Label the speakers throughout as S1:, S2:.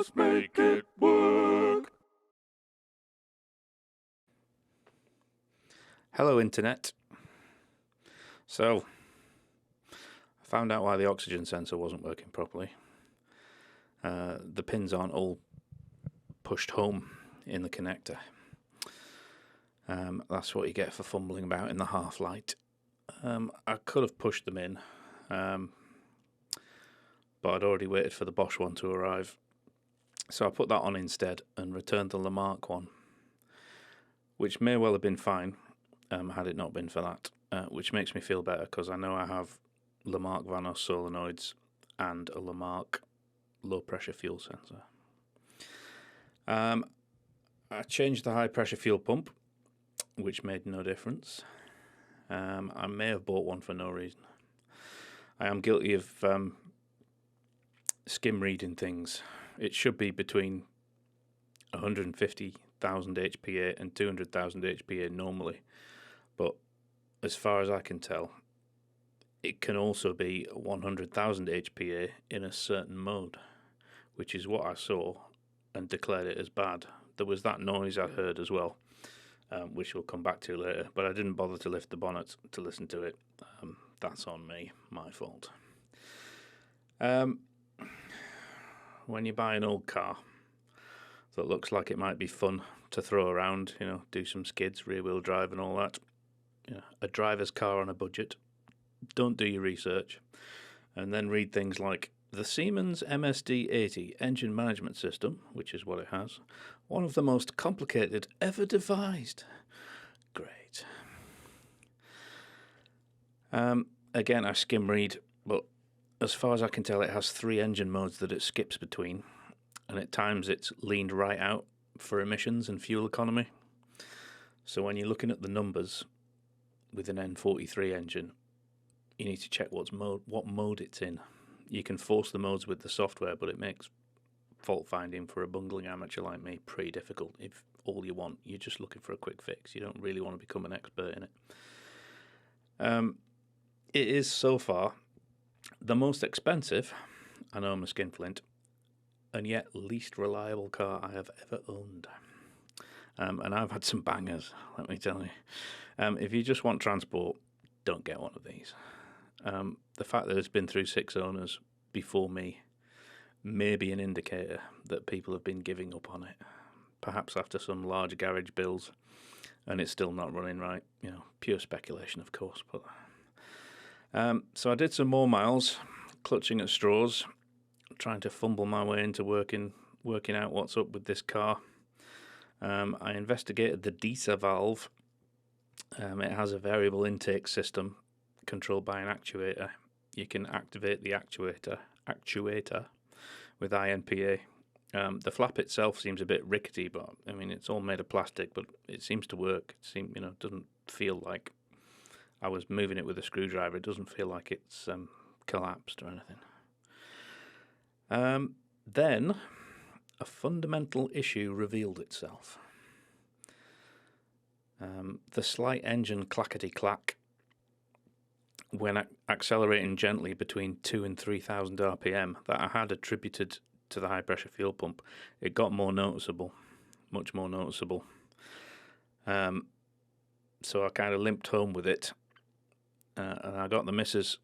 S1: Just make it work.
S2: Hello, Internet. So, I found out why the oxygen sensor wasn't working properly. The pins aren't all pushed home in the connector. That's what you get for fumbling about in the half light. I could have pushed them in, but I'd already waited for the Bosch one to arrive. So I put that on instead and returned the Lamarck one, which may well have been fine had it not been for that, which makes me feel better because I know I have Lamarck Vanos solenoids and a Lamarck low pressure fuel sensor. I changed the high pressure fuel pump, which made no difference. I may have bought one for no reason. I am guilty of skim reading things. It should be between 150,000 HPA and 200,000 HPA normally, but as far as I can tell, it can also be 100,000 HPA in a certain mode, which is what I saw and declared it as bad. There was that noise I heard as well, which we'll come back to later, but I didn't bother to lift the bonnet to listen to it. That's on me, my fault. When you buy an old car that looks like it might be fun to throw around, do some skids, rear-wheel drive and all that, a driver's car on a budget, don't do your research, and then read things like the Siemens MSD-80 engine management system, which is what it has, one of the most complicated ever devised. Great. Again, I skim read, but as far as I can tell, it has 3 engine modes that it skips between, and at times it's leaned right out for emissions and fuel economy. So when you're looking at the numbers with an N43 engine, you need to check what mode it's in. You can force the modes with the software, but it makes fault finding for a bungling amateur like me pretty difficult. If all you want, you're just looking for a quick fix, you don't really want to become an expert in it. It is so far the most expensive, I know I'm a skinflint, and yet least reliable car I have ever owned. And I've had some bangers, let me tell you. If you just want transport, don't get one of these. The fact that it's been through 6 owners before me may be an indicator that people have been giving up on it, perhaps after some large garage bills, and it's still not running right. Pure speculation, of course. But so I did some more miles, clutching at straws, trying to fumble my way into working out what's up with this car. I investigated the DISA valve. It has a variable intake system controlled by an actuator. You can activate the actuator with INPA. The flap itself seems a bit rickety, but I mean it's all made of plastic, but it seems to work. It doesn't feel like I was moving it with a screwdriver. It doesn't feel like it's collapsed or anything. Then a fundamental issue revealed itself. The slight engine clackety-clack when accelerating gently between 2,000 and 3,000 RPM that I had attributed to the high-pressure fuel pump, it got more noticeable, much more noticeable. So I kind of limped home with it, and I got the missus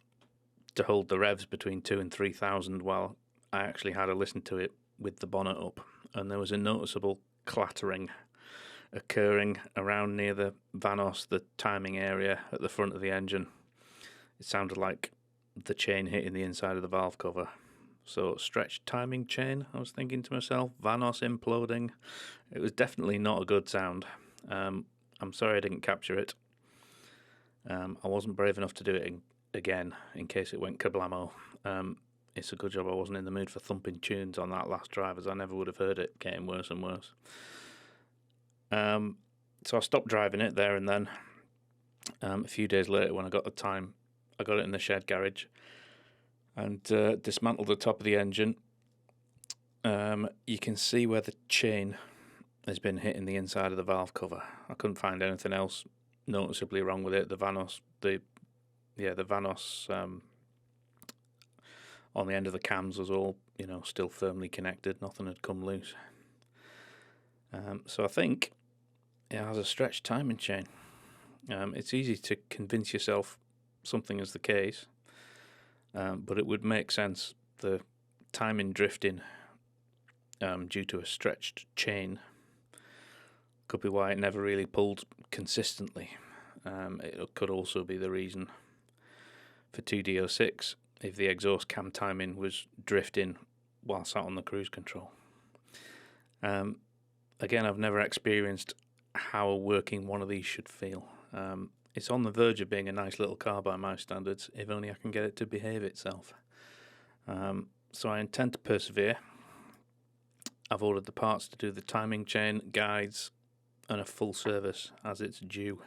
S2: to hold the revs between 2,000 and 3,000 while I actually had a listen to it with the bonnet up, and there was a noticeable clattering occurring around near the Vanos, the timing area at the front of the engine. It sounded like the chain hitting the inside of the valve cover. So stretched timing chain, I was thinking to myself, Vanos imploding. It was definitely not a good sound. I'm sorry I didn't capture it. I wasn't brave enough to do it again in case it went kablamo. It's a good job I wasn't in the mood for thumping tunes on that last drive, as I never would have heard it getting worse and worse. So I stopped driving it there and then. A few days later, when I got the time, I got it in the shed garage and dismantled the top of the engine. You can see where the chain has been hitting the inside of the valve cover. I couldn't find anything else noticeably wrong with it. The Vanos on the end of the cams was all, still firmly connected, nothing had come loose. So I think it has a stretched timing chain. It's easy to convince yourself something is the case, but it would make sense. The timing drifting due to a stretched chain could be why it never really pulled consistently. It could also be the reason for 2D06 if the exhaust cam timing was drifting while sat on the cruise control. Again, I've never experienced how a working one of these should feel. It's on the verge of being a nice little car by my standards, if only I can get it to behave itself. So I intend to persevere. I've ordered the parts to do the timing chain, guides, and a full service as it's due.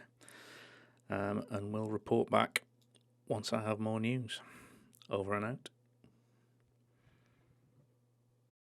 S2: And we'll report back once I have more news. Over and out.